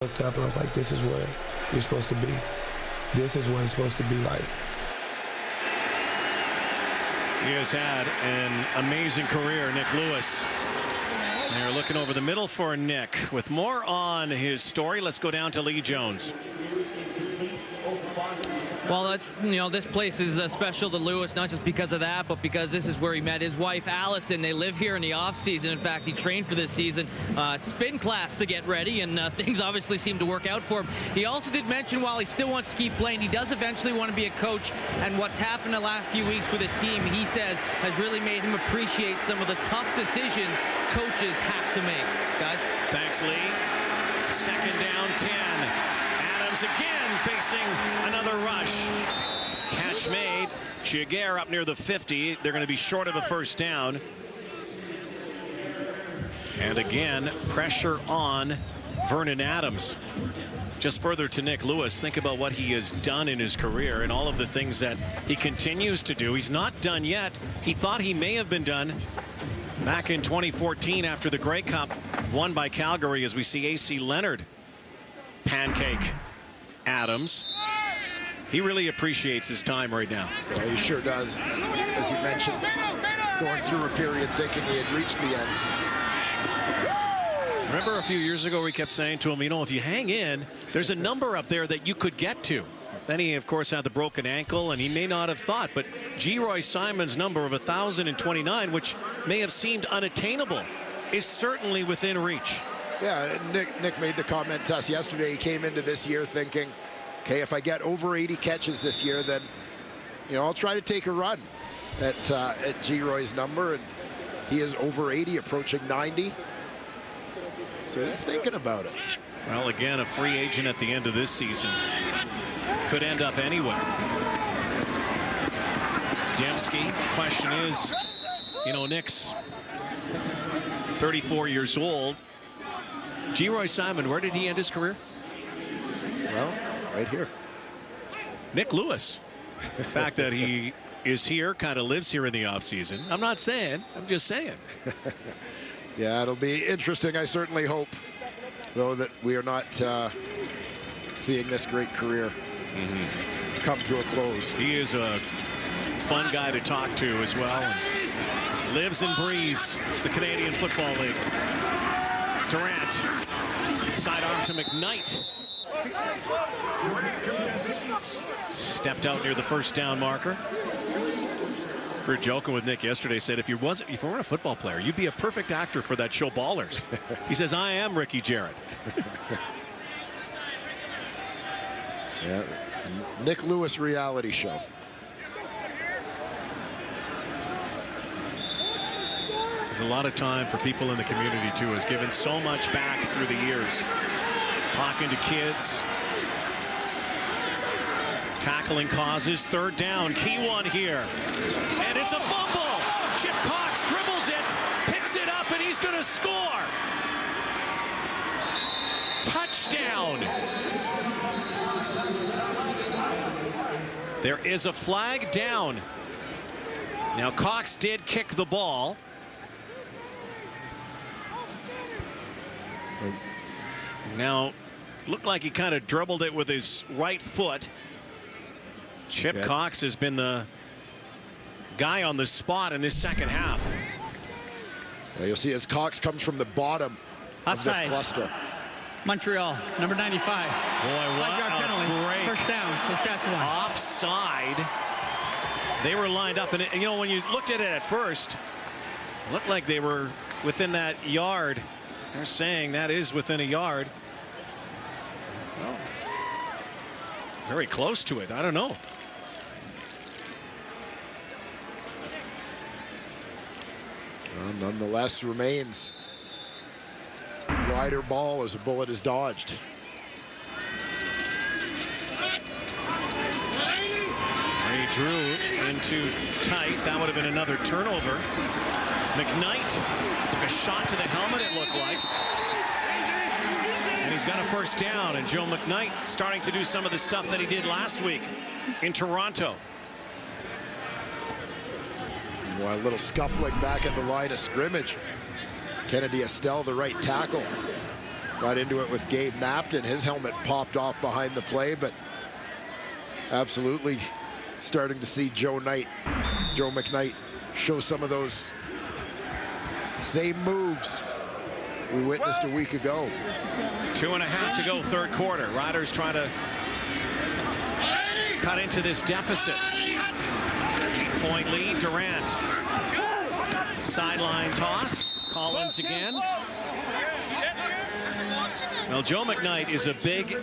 Looked up and I was like, this is where you're supposed to be. This is what it's supposed to be like. He has had an amazing career, Nick Lewis. They're looking over the middle for Nick. With more on his story, let's go down to Lee Jones. Well, this place is special to Lewis, not just because of that, but because this is where he met his wife, Allison. They live here in the off-season. In fact, he trained for this season. Spin class to get ready, and things obviously seem to work out for him. He also did mention while he still wants to keep playing, he does eventually want to be a coach, and what's happened the last few weeks with his team, he says, has really made him appreciate some of the tough decisions coaches have to make. Guys? Thanks, Lee. Second down, 10. Adams again facing another rush. Catch made. Jaguar up near the 50. They're going to be short of a first down. And again, pressure on Vernon Adams. Just further to Nick Lewis, think about what he has done in his career and all of the things that he continues to do. He's not done yet. He thought he may have been done back in 2014 after the Grey Cup won by Calgary, as we see A.C. Leonard pancake Adams. He really appreciates his time right now. Well, he sure does. As he mentioned, going through a period thinking he had reached the end. Remember a few years ago we kept saying to him, if you hang in, there's a number up there that you could get to. Then he, of course, had the broken ankle, and he may not have thought. But Geroy Simon's number of 1,029, which may have seemed unattainable, is certainly within reach. Yeah, Nick made the comment to us yesterday. He came into this year thinking, okay, if I get over 80 catches this year, then, I'll try to take a run at Geroy's number. And he is over 80, approaching 90. So he's thinking about it. Well, again, a free agent at the end of this season. Could end up anywhere. Dembski, question is, Nick's 34 years old. Geroy Simon, where did he end his career? Well, right here. Nick Lewis. The fact that he is here, kind of lives here in the offseason. I'm not saying, I'm just saying. Yeah, it'll be interesting. I certainly hope, though, that we are not seeing this great career come to a close. He is a fun guy to talk to as well. And lives and breathes the Canadian Football League. Durant, sidearm to McKnight. Stepped out near the first down marker. We were joking with Nick yesterday, said if you weren't a football player, you'd be a perfect actor for that show Ballers. He says, I am Ricky Jarrett. Yeah, Nick Lewis reality show. There's a lot of time for people in the community, too. Has given so much back through the years. Talking to kids. Tackling causes. Third down. Key one here. And it's a fumble. Chip Cox dribbles it. Picks it up, and he's going to score. Touchdown. There is a flag down. Now, Cox did kick the ball. Now, looked like he kind of dribbled it with his right foot. Chip Cox has been the guy on the spot in this second half. Yeah, you'll see as Cox comes from the bottom of this cluster. Montreal, number 95. Boy, what a break. First down, Saskatchewan. Offside. They were lined up, and when you looked at it at first, it looked like they were within that yard. They're saying that is within a yard. Well, very close to it. I don't know. Well, nonetheless, remains wider ball as a bullet is dodged. He drew into tight. That would have been another turnover. McKnight took a shot to the helmet, it looked like. And he's got a first down. And Joe McKnight starting to do some of the stuff that he did last week in Toronto. Well, a little scuffling back at the line of scrimmage. Kennedy Estelle, the right tackle. Got into it with Gabe Napton. His helmet popped off behind the play, but absolutely starting to see Joe McKnight show some of those same moves we witnessed a week ago. 2.5 to go, third quarter. Riders trying to cut into this deficit. 8-point lead, Durant. Sideline toss. Collins again. Well, Joe McKnight is a big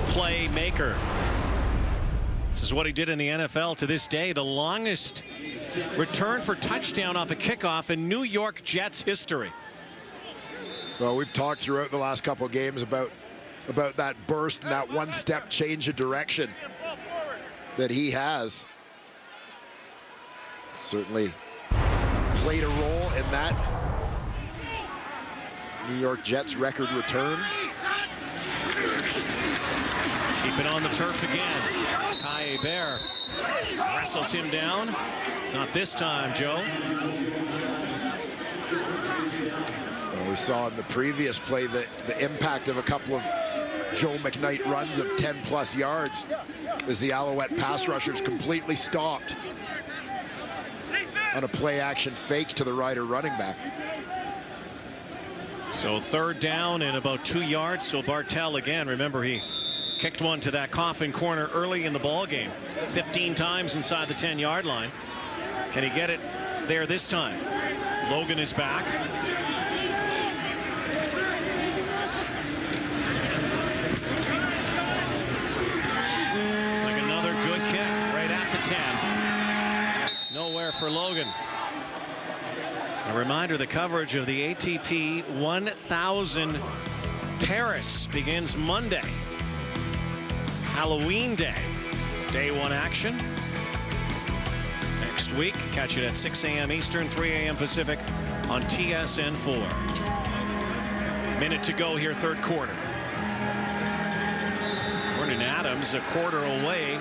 play maker. This is what he did in the NFL to this day. The longest return for touchdown off a kickoff in New York Jets history. Well, we've talked throughout the last couple of games about that burst and that one-step change of direction that he has. Certainly played a role in that New York Jets record return. Keep it on the turf again. Kai Bear wrestles him down. Not this time, Joe. Well, we saw in the previous play the impact of a couple of Joe McKnight runs of 10+ yards as the Alouette pass rushers completely stopped on a play-action fake to the Rider running back. So third down and about 2 yards. So Bartel again, remember he kicked one to that coffin corner early in the ball game. 15 times inside the 10-yard line. Can he get it there this time? Logan is back. Looks like another good kick right at the 10. Nowhere for Logan. A reminder, the coverage of the ATP 1000 Paris begins Monday. Halloween Day. Day 1 action. Next week, catch it at 6 a.m. Eastern, 3 a.m. Pacific on TSN4. Minute to go here, third quarter. Vernon Adams a quarter away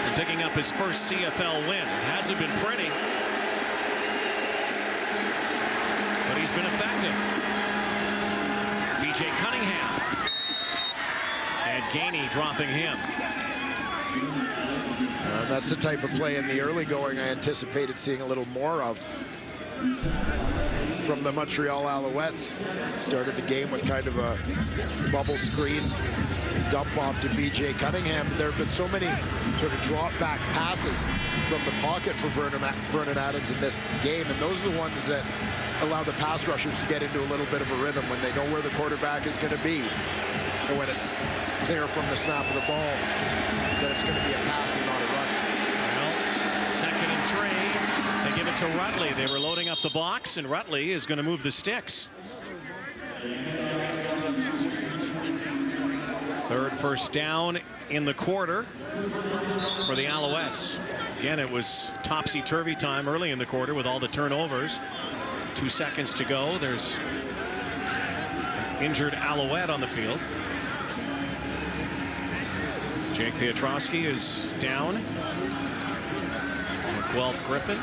from picking up his first CFL win. It hasn't been pretty, but he's been effective. B.J. Cunningham. And Gainey dropping him. That's the type of play in the early going I anticipated seeing a little more of from the Montreal Alouettes. Started the game with kind of a bubble screen dump off to B.J. Cunningham. There have been so many sort of drop back passes from the pocket for Vernon Adams in this game, and those are the ones that allow the pass rushers to get into a little bit of a rhythm when they know where the quarterback is going to be, and when it's clear from the snap of the ball that it's going to be a pass and not a run. Well, 2nd and 3. They give it to Rutley. They were loading up the box, and Rutley is going to move the sticks. Third first down in the quarter for the Alouettes. Again, it was topsy-turvy time early in the quarter with all the turnovers. 2 seconds to go. There's an injured Alouette on the field. Jake Piotrowski is down. Guelph Griffin.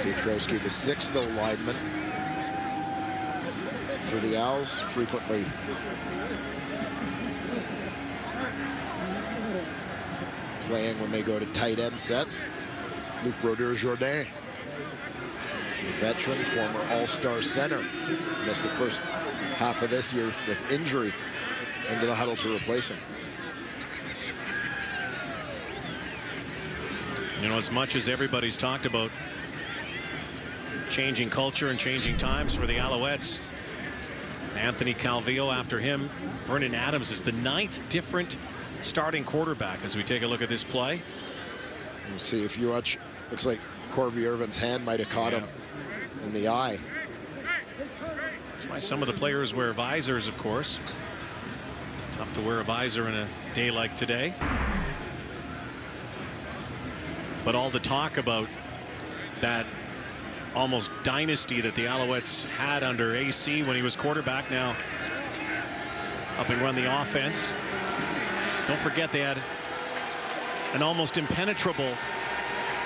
Piotrowski, the 6th lineman for the Owls, frequently playing when they go to tight end sets. Luc Brodeur-Jourdain, veteran, former all-star center, missed the first half of this year with injury, into the huddle to replace him. You know, as much as everybody's talked about changing culture and changing times for the Alouettes, Anthony Calvillo after him, Vernon Adams is the 9th different starting quarterback as we take a look at this play. We'll see if you watch. Looks like Corvey Irvin's hand might have caught him in the eye. That's why some of the players wear visors, of course. Tough to wear a visor in a day like today. But all the talk about that almost dynasty that the Alouettes had under AC when he was quarterback, now up and run the offense. Don't forget they had an almost impenetrable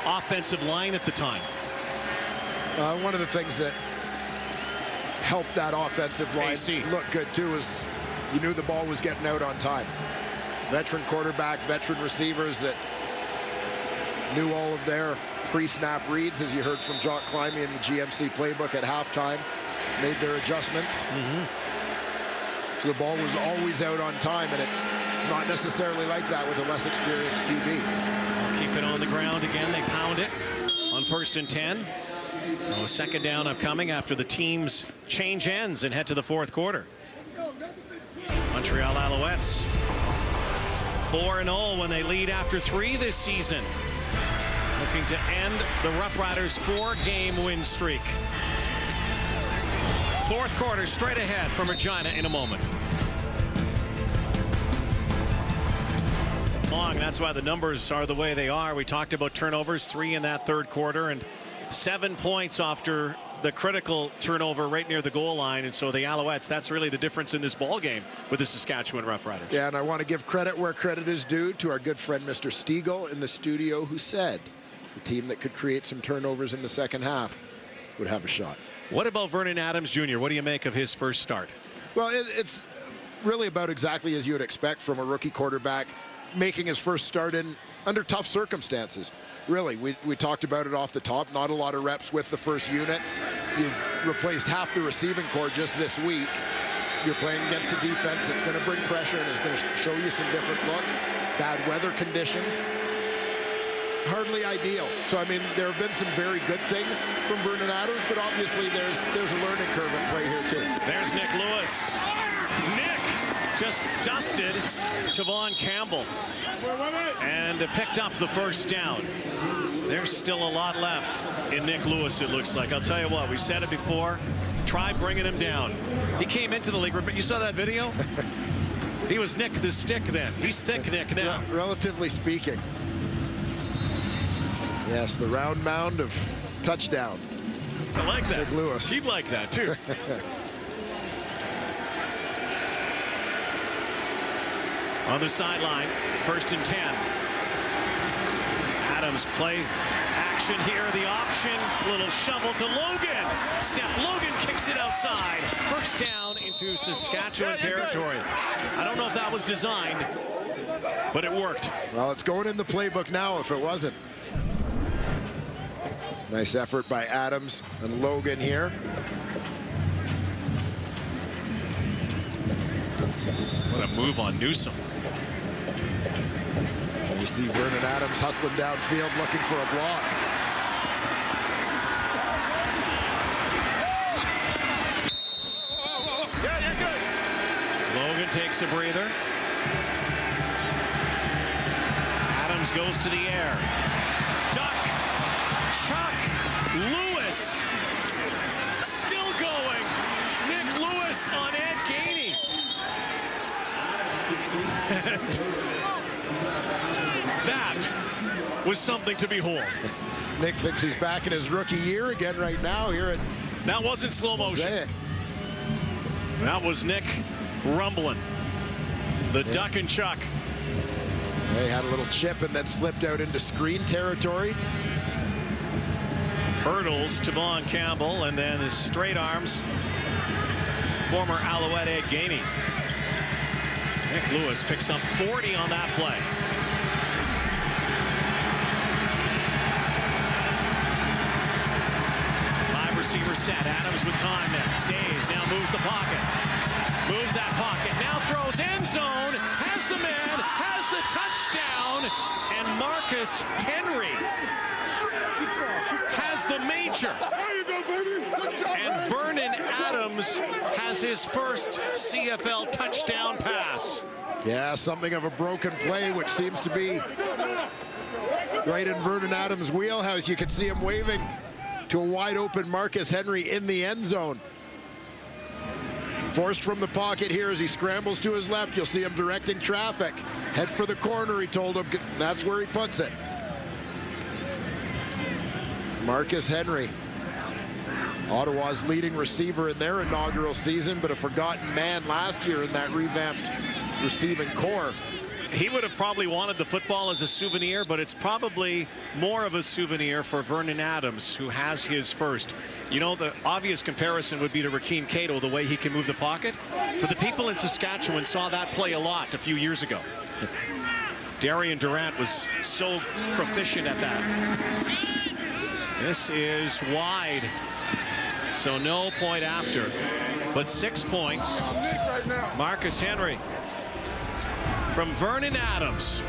offensive line at the time. One of the things that helped that offensive line AC. look good too, is you knew the ball was getting out on time. Veteran quarterback, veteran receivers that knew all of their pre-snap reads, as you heard from Jock Climby in the GMC playbook at halftime, made their adjustments. So the ball was always out on time, and it's not necessarily like that with a less experienced QB. Keep it on the ground again. They pound it on 1st and 10. So a second down upcoming after the teams change ends and head to the 4th quarter. Montreal Alouettes 4-0 when they lead after 3 this season. Looking to end the Roughriders' 4-game win streak. 4th quarter straight ahead from Regina in a moment. That's why the numbers are the way they are. We talked about turnovers, 3 in that 3rd quarter, and 7 points after the critical turnover right near the goal line. And so the Alouettes, that's really the difference in this ball game with the Saskatchewan Roughriders. Yeah, and I want to give credit where credit is due to our good friend Mr. Stiegel in the studio, who said the team that could create some turnovers in the second half would have a shot. What about Vernon Adams Jr.? What do you make of his first start? Well, it's really about exactly as you would expect from a rookie quarterback making his first start in under tough circumstances. Really, we talked about it off the top. Not a lot of reps with the first unit. You've replaced half the receiving corps just this week. You're playing against a defense that's going to bring pressure and is going to show you some different looks. Bad weather conditions. Hardly ideal. So, I mean, there have been some very good things from Vernon Adams, but obviously there's a learning curve at play here, too. There's Nick Lewis. Nick just dusted Tavon Campbell and picked up the first down. There's still a lot left in Nick Lewis, it looks like. I'll tell you what, we said it before. Try bringing him down. He came into the league. You saw that video? He was Nick the Stick then. He's thick Nick now. Yeah, relatively speaking. Yes, the round mound of touchdown. I like that. Nick Lewis. He'd like that, too. On the sideline, 1st and 10. Adams play action here. The option, little shovel to Logan. Steph Logan kicks it outside. First down into Saskatchewan territory. I don't know if that was designed, but it worked. Well, it's going in the playbook now if it wasn't. Nice effort by Adams and Logan here. What a move on Newsom. And you see Vernon Adams hustling downfield looking for a block. Logan takes a breather. Adams goes to the air. Duck. Chuck. Lewis. Still going. Nick Lewis on Ed Gainey. That was something to behold. Nick thinks he's back in his rookie year again right now here at That wasn't slow motion. That was Nick rumbling. The duck and chuck. They had a little chip and then slipped out into screen territory. Hurdles to Tavon Campbell, and then his straight arms. Former Alouette Ed Gainey. Nick Lewis picks up 40 on that play. Five receiver set. Adams with time now. Stays. Now moves the pocket. Moves that pocket. Now throws end zone. Has the man. Has the touchdown. And Marcus Henry has the major. And Vernon Adams has his first CFL touchdown pass. Yeah, something of a broken play, which seems to be right in Vernon Adams' wheelhouse. You can see him waving to a wide open Marcus Henry in the end zone. Forced from the pocket here as he scrambles to his left. You'll see him directing traffic. Head for the corner, he told him. That's where he puts it. Marcus Henry, Ottawa's leading receiver in their inaugural season, but a forgotten man last year in that revamped receiving core. He would have probably wanted the football as a souvenir, but it's probably more of a souvenir for Vernon Adams, who has his first. You know, the obvious comparison would be to Rakeem Cato, the way he can move the pocket. But the people in Saskatchewan saw that play a lot a few years ago. Darian Durant was so proficient at that. This is wide. So no point after. But 6 points. Marcus Henry from Vernon Adams.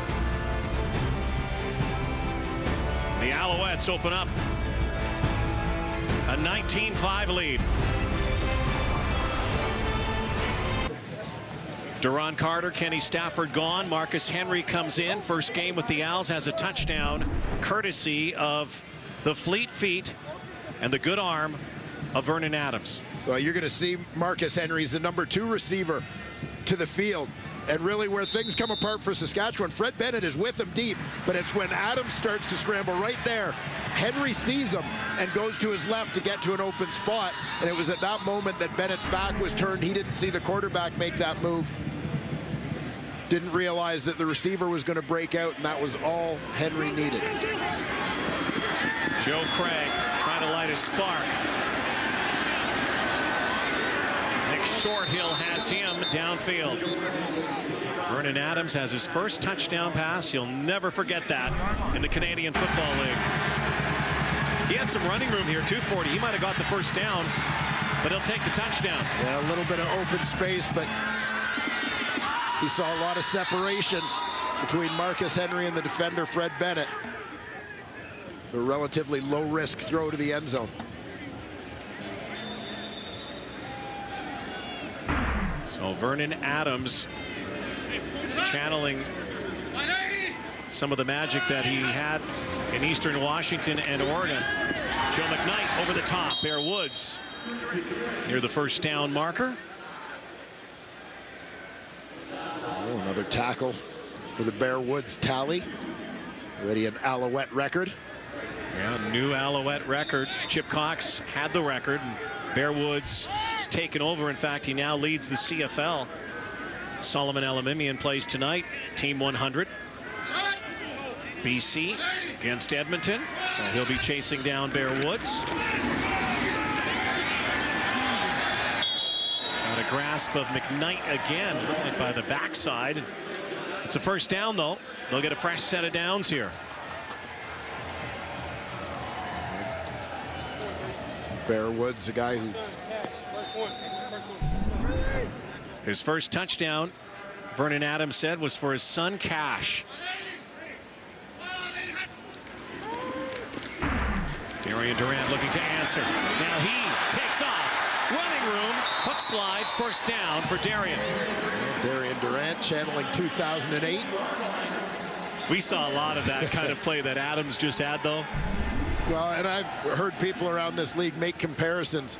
The Alouettes open up a 19-5 lead. Duron Carter, Kenny Stafford gone. Marcus Henry comes in. First game with the Owls, has a touchdown courtesy of the fleet feet and the good arm of Vernon Adams. Well, you're going to see Marcus Henry's the #2 receiver to the field. And really where things come apart for Saskatchewan, Fred Bennett is with him deep, but it's when Adams starts to scramble right there. Henry sees him and goes to his left to get to an open spot. And it was at that moment that Bennett's back was turned. He didn't see the quarterback make that move. Didn't realize that the receiver was going to break out, and that was all Henry needed. Joe Craig trying to light a spark. Nick Shorthill has him downfield. Vernon Adams has his first touchdown pass. You'll never forget that in the Canadian Football League. He had some running room here, 240. He might have got the first down, but he'll take the touchdown. Yeah, a little bit of open space, but he saw a lot of separation between Marcus Henry and the defender, Fred Bennett. A relatively low-risk throw to the end zone. So Vernon Adams channeling some of the magic that he had in Eastern Washington and Oregon. Joe McKnight over the top. Bear Woods near the first down marker. Oh, another tackle for the Bear Woods tally. Already an Alouette record. Yeah, new Alouette record. Chip Cox had the record. And Bear Woods has taken over. In fact, he now leads the CFL. Solomon Elimimian plays tonight. Team 100. BC against Edmonton. So he'll be chasing down Bear Woods. Got a grasp of McKnight again, right by the backside. It's a first down, though. They'll get a fresh set of downs here. Bear Woods, a guy who... His first touchdown, Vernon Adams said, was for his son, Cash. Darian Durant looking to answer. Now he takes off. Running room, hook slide, first down for Darian. Darian Durant channeling 2008. We saw a lot of that kind of play that Adams just had, though. Well, and I've heard people around this league make comparisons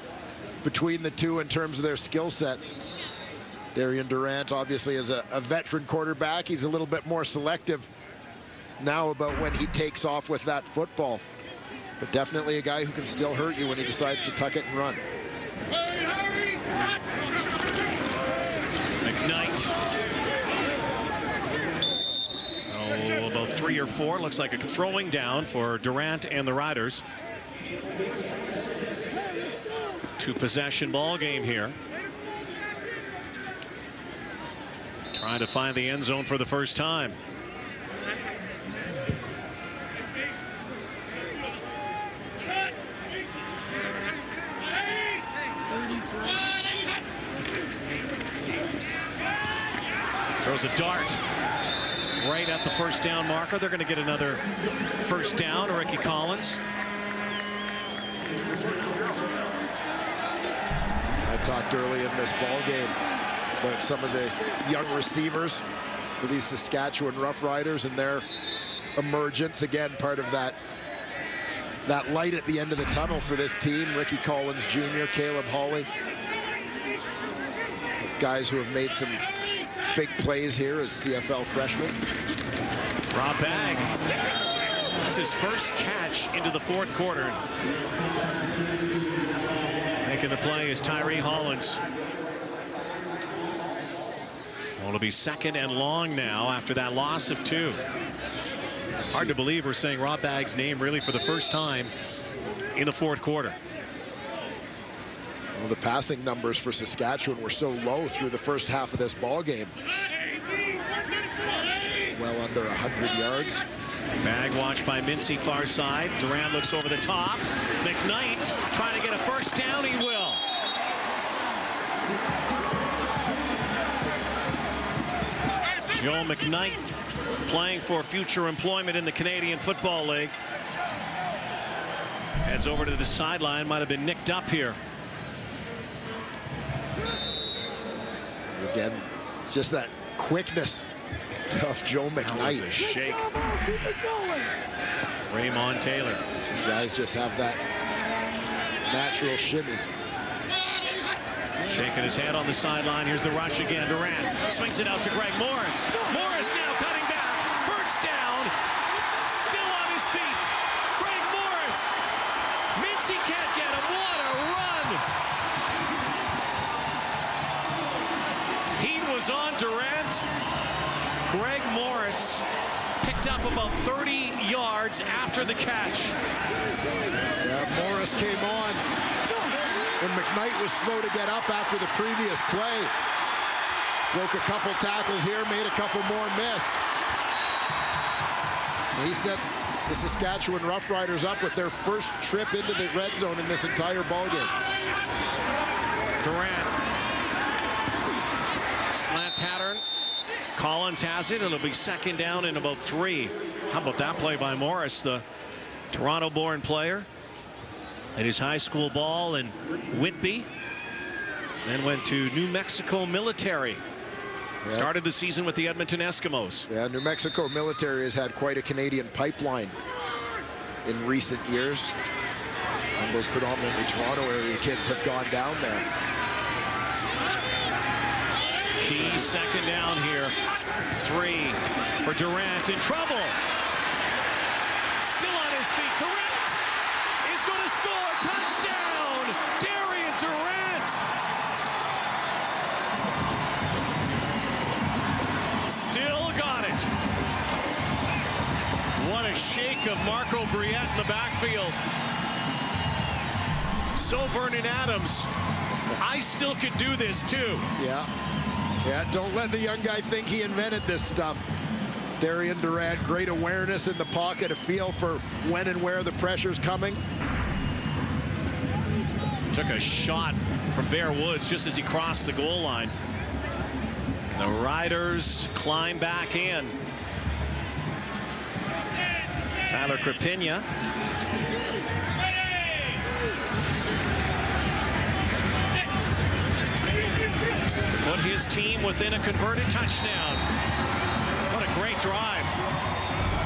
between the two in terms of their skill sets. Darian Durant, obviously, is a veteran quarterback. He's a little bit more selective now about when he takes off with that football. But definitely a guy who can still hurt you when he decides to tuck it and run. McKnight. Oh, about 3 or 4. Looks like a throwing down for Durant and the Riders. 2-possession ball game here. Trying to find the end zone for the first time. Throws a dart right at the first down marker. They're going to get another first down. Ricky Collins. I talked early in this ball game about some of the young receivers for these Saskatchewan Roughriders and their emergence. Again, part of that light at the end of the tunnel for this team. Ricky Collins Jr., Caleb Hawley. Guys who have made some big plays here as CFL freshmen. Rob Bagg. That's his first catch into the fourth quarter. Making the play is Tyree Hollins. Well, it'll be second and long now after that loss of 2. Hard to believe we're saying Rob Bag's name really for the first time in the fourth quarter. Well, the passing numbers for Saskatchewan were so low through the first half of this ball game. Well under 100 yards. Bag watched by Mincy far side. Durant looks over the top. McKnight trying to get a first down. He will. Joe McKnight playing for future employment in the Canadian Football League. Heads over to the sideline. Might have been nicked up here. Again, it's just that quickness of Joe McKnight. That was a shake. Raymond Taylor. Some guys just have that natural shimmy. Shaking his head on the sideline. Here's the rush again. Durant swings it out to Greg Morris. Morris now cutting back. First down. Still on his feet. Greg Morris. Mincy can't get him. What a run. He was on Durant. Greg Morris picked up about 30 yards after the catch. Yeah, Morris came on when McKnight was slow to get up after the previous play. Broke a couple tackles here, made a couple more miss. And he sets the Saskatchewan Roughriders up with their first trip into the red zone in this entire ballgame. Durant. Slant pattern. Collins has it. It'll be second down in about 3. How about that play by Morris, the Toronto-born player? At his high school ball in Whitby. Then went to New Mexico Military. Yeah. Started the season with the Edmonton Eskimos. Yeah, New Mexico Military has had quite a Canadian pipeline in recent years. A number of predominantly Toronto area kids have gone down there. Key second down here. 3 for Durant in trouble. Still on his feet. Durant is going to score. Touchdown! Darian Durant! Still got it. What a shake of Marco Briette in the backfield. So Vernon Adams, I still could do this too. Yeah. Yeah, don't let the young guy think he invented this stuff. Darian Durant, great awareness in the pocket, a feel for when and where the pressure's coming. Took a shot from Bear Woods just as he crossed the goal line. The Riders climb back in. Tyler Krapina. To put his team within a converted touchdown. What a great drive.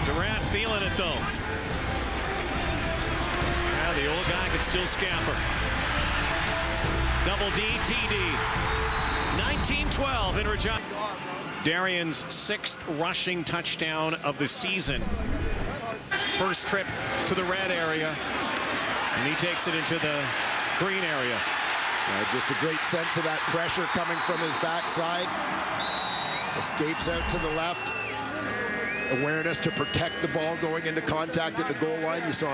Durant feeling it though. Yeah, the old guy could still scamper. Double D, TD. 19-12 in Regina. Darian's 6th rushing touchdown of the season. First trip to the red area. And he takes it into the green area. Just a great sense of that pressure coming from his backside. Escapes out to the left. Awareness to protect the ball going into contact at the goal line. You saw him